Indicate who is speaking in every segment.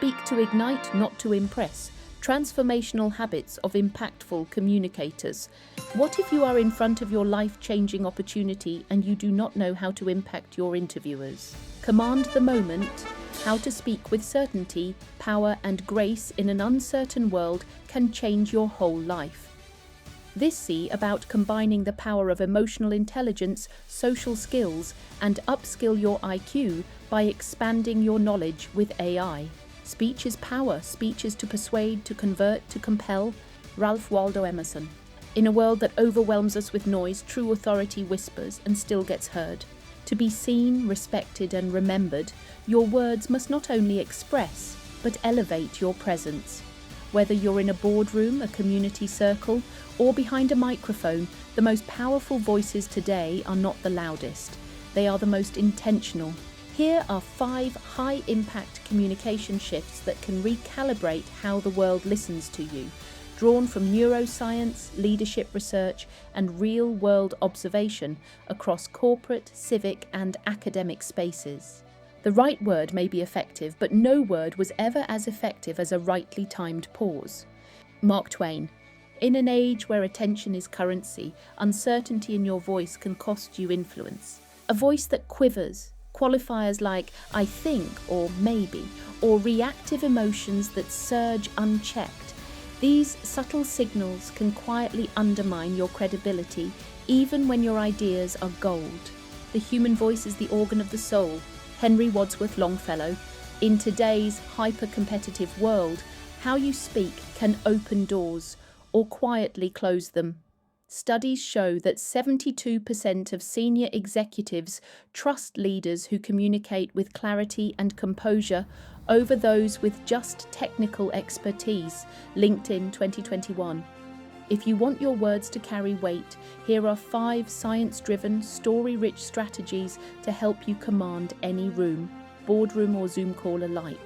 Speaker 1: Speak to ignite, not to impress. Transformational habits of impactful communicators. What if you are in front of your life-changing opportunity and you do not know how to impact your interviewers? Command the moment. How to speak with certainty, power, and grace in an uncertain world can change your whole life. This see about combining the power of emotional intelligence, social skills, and upskill your IQ by expanding your knowledge with AI. Speech is power. Speech is to persuade, to convert, to compel. Ralph Waldo Emerson. In a world that overwhelms us with noise, true authority whispers and still gets heard. To be seen, respected, and remembered, your words must not only express, but elevate your presence. Whether you're in a boardroom, a community circle, or behind a microphone, the most powerful voices today are not the loudest. They are the most intentional. Here are 5 high-impact communication shifts that can recalibrate how the world listens to you, drawn from neuroscience, leadership research, and real-world observation across corporate, civic, and academic spaces. The right word may be effective, but no word was ever as effective as a rightly timed pause. Mark Twain. In an age where attention is currency, uncertainty in your voice can cost you influence. A voice that quivers, qualifiers like I think or maybe, or reactive emotions that surge unchecked. These subtle signals can quietly undermine your credibility, even when your ideas are gold. The human voice is the organ of the soul. Henry Wadsworth Longfellow. In today's hyper-competitive world, how you speak can open doors or quietly close them. Studies show that 72% of senior executives trust leaders who communicate with clarity and composure over those with just technical expertise. LinkedIn 2021. If you want your words to carry weight, here are 5 science-driven, story-rich strategies to help you command any room, boardroom or Zoom call alike.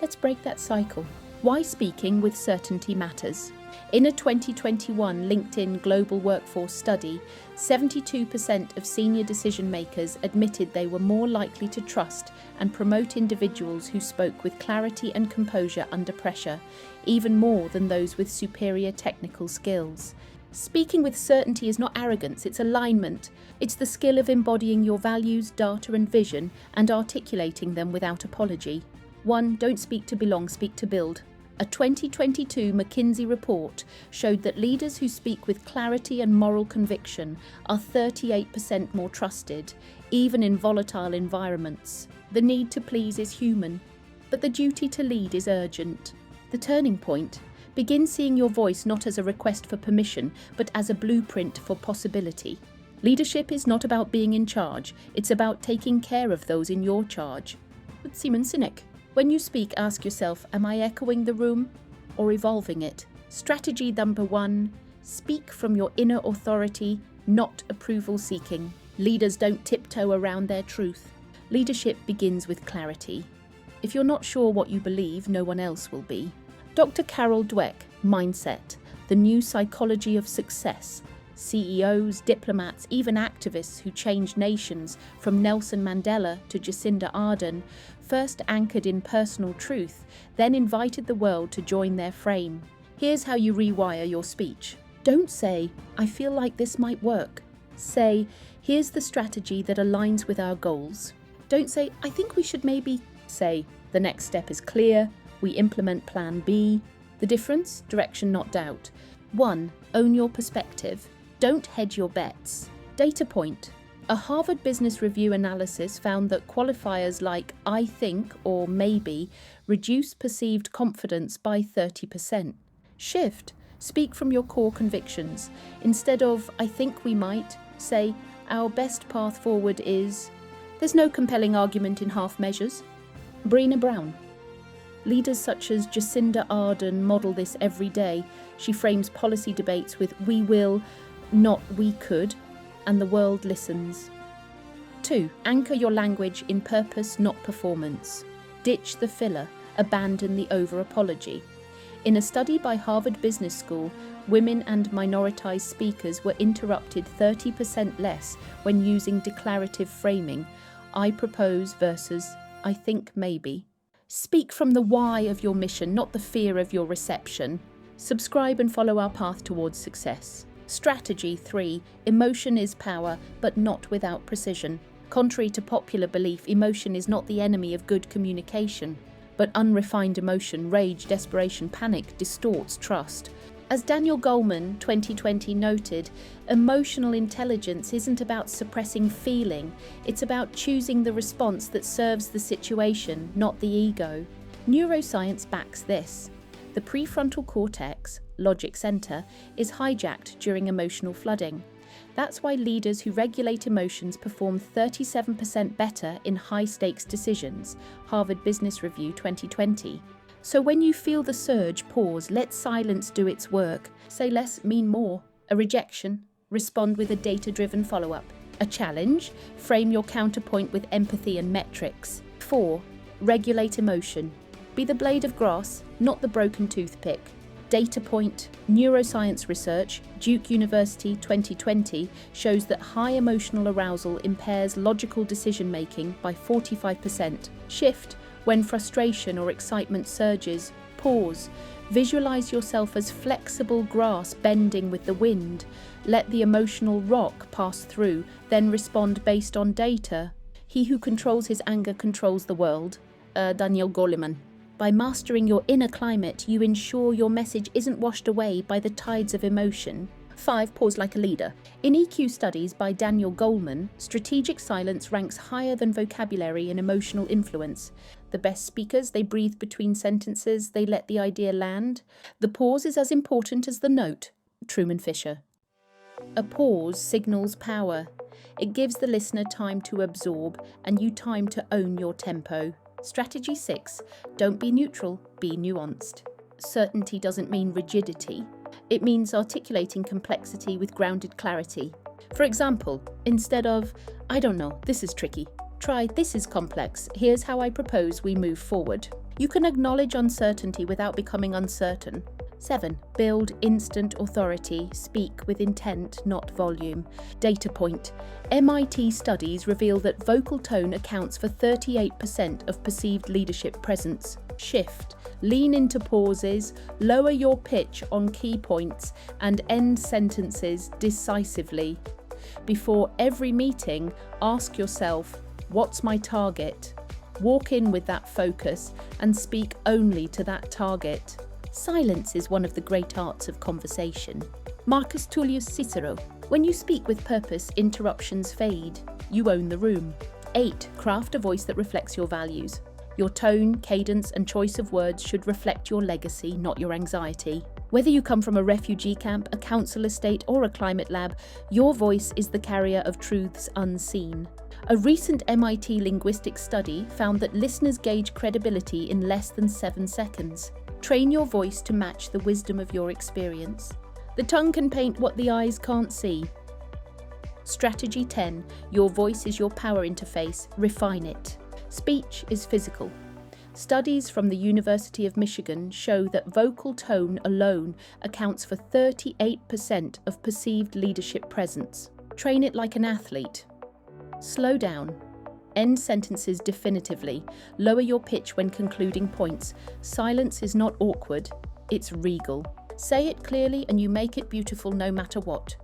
Speaker 1: Let's break that cycle. Why speaking with certainty matters. In a 2021 LinkedIn Global Workforce study, 72% of senior decision-makers admitted they were more likely to trust and promote individuals who spoke with clarity and composure under pressure, even more than those with superior technical skills. Speaking with certainty is not arrogance, it's alignment. It's the skill of embodying your values, data, and vision and articulating them without apology. 1. Don't speak to belong, speak to build. A 2022 McKinsey report showed that leaders who speak with clarity and moral conviction are 38% more trusted, even in volatile environments. The need to please is human, but the duty to lead is urgent. The turning point: begin seeing your voice not as a request for permission, but as a blueprint for possibility. Leadership is not about being in charge, it's about taking care of those in your charge. With Simon Sinek. When you speak, ask yourself, am I echoing the room or evolving it? Strategy number 1, speak from your inner authority, not approval seeking. Leaders don't tiptoe around their truth. Leadership begins with clarity. If you're not sure what you believe, no one else will be. Dr. Carol Dweck, Mindset, the new psychology of success. CEOs, diplomats, even activists who changed nations, from Nelson Mandela to Jacinda Ardern, first anchored in personal truth, then invited the world to join their frame. Here's how you rewire your speech. Don't say, I feel like this might work. Say, here's the strategy that aligns with our goals. Don't say, I think we should maybe. Say, the next step is clear, we implement plan B. The difference? Direction, not doubt. 1. Own your perspective. Don't hedge your bets. Data point. A Harvard Business Review analysis found that qualifiers like I think or maybe reduce perceived confidence by 30%. Shift. Speak from your core convictions. Instead of I think we might, say our best path forward is. There's no compelling argument in half measures. Breena Brown. Leaders such as Jacinda Ardern model this every day. She frames policy debates with we will, not we could, and the world listens. 2. Anchor your language in purpose, not performance. Ditch the filler, abandon the over-apology. In a study by Harvard Business School, women and minoritized speakers were interrupted 30% less when using declarative framing, I propose versus I think maybe. Speak from the why of your mission, not the fear of your reception. Subscribe and follow our path towards success. Strategy 3. Emotion is power, but not without precision. Contrary to popular belief, emotion is not the enemy of good communication. But unrefined emotion, rage, desperation, panic, distorts trust. As Daniel Goleman, 2020, noted, emotional intelligence isn't about suppressing feeling, it's about choosing the response that serves the situation, not the ego. Neuroscience backs this. The prefrontal cortex, logic center, is hijacked during emotional flooding. That's why leaders who regulate emotions perform 37% better in high-stakes decisions, Harvard Business Review 2020. So when you feel the surge, pause, let silence do its work. Say less, mean more. A rejection, respond with a data-driven follow-up. A challenge, frame your counterpoint with empathy and metrics. 4. Regulate emotion. Be the blade of grass, not the broken toothpick. Data point, neuroscience research, Duke University 2020, shows that high emotional arousal impairs logical decision-making by 45%. Shift. When frustration or excitement surges, pause. Visualize yourself as flexible grass bending with the wind. Let the emotional rock pass through, then respond based on data. He who controls his anger controls the world. Daniel Goleman. By mastering your inner climate, you ensure your message isn't washed away by the tides of emotion. 5. Pause like a leader. In EQ studies by Daniel Goleman, strategic silence ranks higher than vocabulary in emotional influence. The best speakers, they breathe between sentences, they let the idea land. The pause is as important as the note. Truman Fisher. A pause signals power. It gives the listener time to absorb and you time to own your tempo. Strategy 6. Don't be neutral, be nuanced. Certainty doesn't mean rigidity. It means articulating complexity with grounded clarity. For example, instead of, I don't know, this is tricky, try, this is complex, here's how I propose we move forward. You can acknowledge uncertainty without becoming uncertain. 7. Build instant authority. Speak with intent, not volume. Data point. MIT studies reveal that vocal tone accounts for 38% of perceived leadership presence. Shift. Lean into pauses, lower your pitch on key points, and end sentences decisively. Before every meeting, ask yourself, what's my target? Walk in with that focus and speak only to that target. Silence is one of the great arts of conversation. Marcus Tullius Cicero. When you speak with purpose, interruptions fade. You own the room. 8. Craft a voice that reflects your values. Your tone, cadence, and choice of words should reflect your legacy, not your anxiety. Whether you come from a refugee camp, a council estate, or a climate lab, your voice is the carrier of truths unseen. A recent MIT linguistics study found that listeners gauge credibility in less than 7 seconds. Train your voice to match the wisdom of your experience. The tongue can paint what the eyes can't see. Strategy 10. Your voice is your power interface. Refine it. Speech is physical. Studies from the University of Michigan show that vocal tone alone accounts for 38% of perceived leadership presence. Train it like an athlete. Slow down. End sentences definitively. Lower your pitch when concluding points. Silence is not awkward, it's regal. Say it clearly and you make it beautiful no matter what.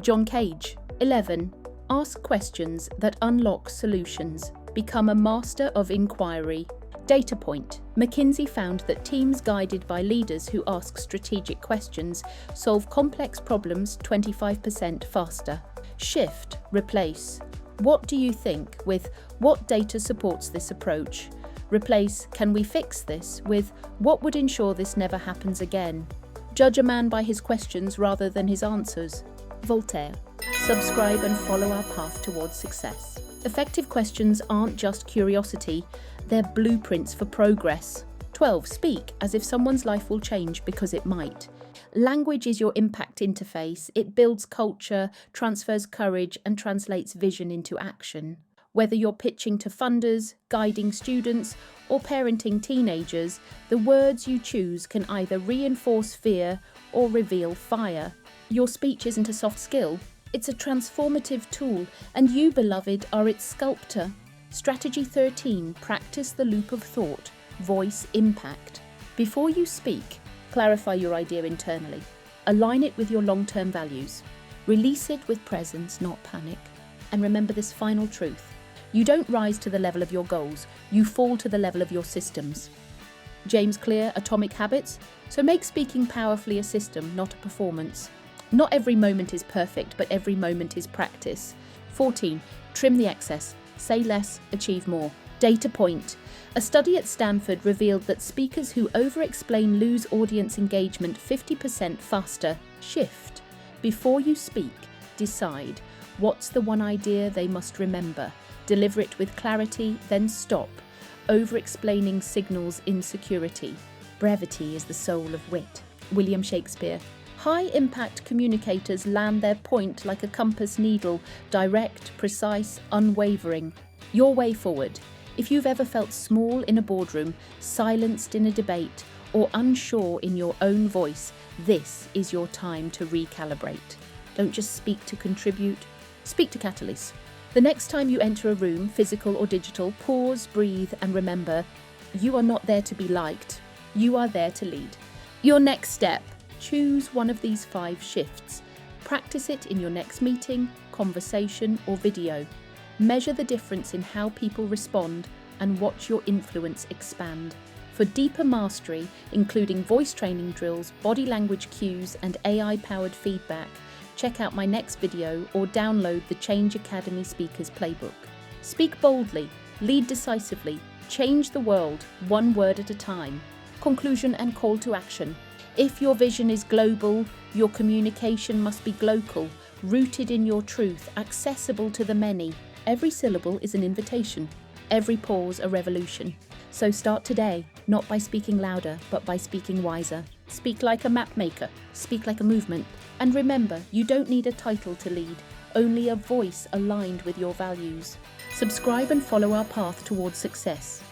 Speaker 1: John Cage. 11. Ask questions that unlock solutions. Become a master of inquiry. Data point. McKinsey found that teams guided by leaders who ask strategic questions solve complex problems 25% faster. Shift. Replace. What do you think with what data supports this approach? Replace can we fix this with what would ensure this never happens again? Judge a man by his questions rather than his answers. Voltaire. Subscribe and follow our path towards success. Effective questions aren't just curiosity, they're blueprints for progress. 12. Speak as if someone's life will change because it might. Language is your impact interface. It builds culture, transfers courage, and translates vision into action. Whether you're pitching to funders, guiding students, or parenting teenagers, the words you choose can either reinforce fear or reveal fire. Your speech isn't a soft skill. It's a transformative tool, and you, beloved, are its sculptor. Strategy 13. Practice the loop of thought. voice, impact. Before you speak, clarify your idea internally. Align it with your long-term values. Release it with presence, not panic. And remember this final truth. You don't rise to the level of your goals, you fall to the level of your systems. James Clear, Atomic Habits. So make speaking powerfully a system, not a performance. Not every moment is perfect, but every moment is practice. 14. Trim the excess. Say less, achieve more. Data point. A study at Stanford revealed that speakers who over-explain lose audience engagement 50% faster. Shift. Before you speak, decide. What's the one idea they must remember? Deliver it with clarity, then stop. Over-explaining signals insecurity. Brevity is the soul of wit. William Shakespeare. High-impact communicators land their point like a compass needle, direct, precise, unwavering. Your way forward. If you've ever felt small in a boardroom, silenced in a debate, or unsure in your own voice, this is your time to recalibrate. Don't just speak to contribute, speak to catalyst. The next time you enter a room, physical or digital, pause, breathe, and remember, you are not there to be liked, you are there to lead. Your next step. Choose one of these 5 shifts. Practice it in your next meeting, conversation, or video. Measure the difference in how people respond and watch your influence expand. For deeper mastery, including voice training drills, body language cues, and AI-powered feedback, check out my next video or download the Change Academy Speakers Playbook. Speak boldly, lead decisively, change the world, one word at a time. Conclusion and call to action. If your vision is global, your communication must be local, rooted in your truth, accessible to the many. Every syllable is an invitation, every pause a revolution. So start today, not by speaking louder, but by speaking wiser. Speak like a map maker, speak like a movement. And remember, you don't need a title to lead, only a voice aligned with your values. Subscribe and follow our path towards success.